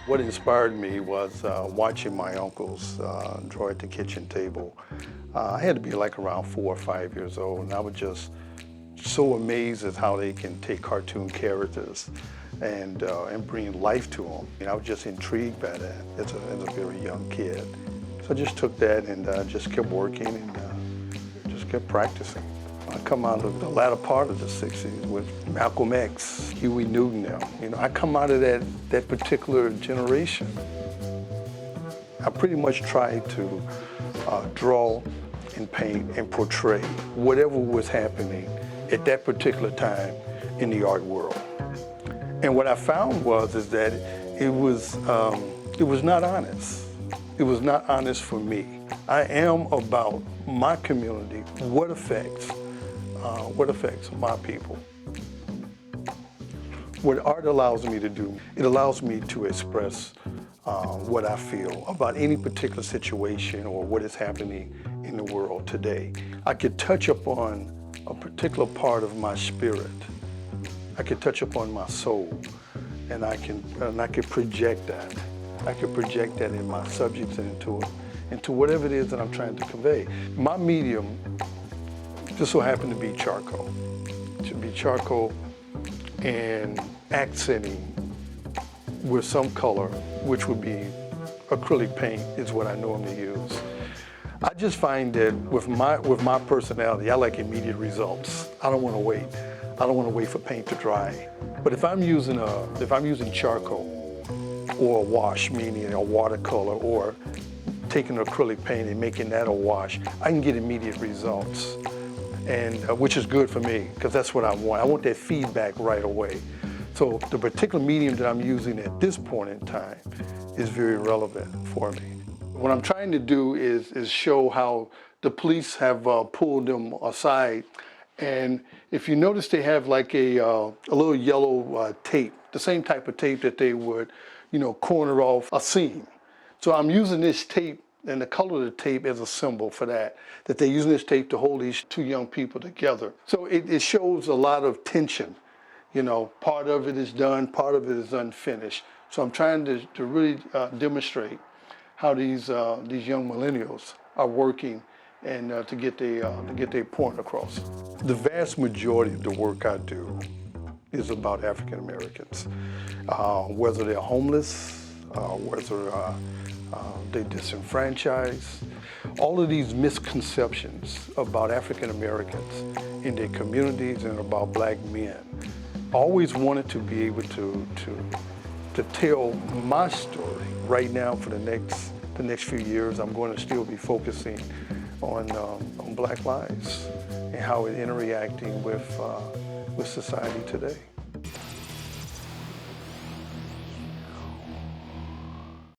What inspired me was watching my uncles draw at the kitchen table. I had to be like around 4 or 5 years old, and I was just so amazed at how they can take cartoon characters and bring life to them. I was just intrigued by that as a very young kid. So I just took that and just kept working and just kept practicing. I come out of the latter part of the 60s with Malcolm X, Huey Newton now. I come out of that particular generation. I pretty much tried to draw and paint and portray whatever was happening at that particular time in the art world. And what I found is that it was not honest. It was not honest for me. I am about my community, what affects my people. What art allows me to do, it allows me to express what I feel about any particular situation or what is happening in the world today. I could touch upon a particular part of my spirit. I could touch upon my soul, and I could project that. I could project that in my subjects and into whatever it is that I'm trying to convey. My medium just so happened to be charcoal. It should be charcoal and accenting with some color, which would be acrylic paint is what I normally use. I just find that with my personality, I like immediate results. I don't want to wait. I don't want to wait for paint to dry. But if I'm using charcoal or a wash, meaning a watercolor, or taking acrylic paint and making that a wash, I can get immediate results, and which is good for me because that's what I want. I want that feedback right away. So the particular medium that I'm using at this point in time is very relevant for me. What I'm trying to do is show how the police have pulled them aside. And if you notice, they have like a little yellow tape, the same type of tape that they would, corner off a seam. So I'm using this tape and the color of the tape as a symbol for that they're using this tape to hold these two young people together. So it shows a lot of tension. Part of it is done, part of it is unfinished. So I'm trying to really demonstrate how these young millennials are working and to get their point across. The vast majority of the work I do is about African Americans, whether they're homeless, whether they're disenfranchised. All of these misconceptions about African Americans in their communities and about black men. I always wanted to be able to tell my story. Right now, for the next few years, I'm going to still be focusing on Black lives and how it's interacting with society today.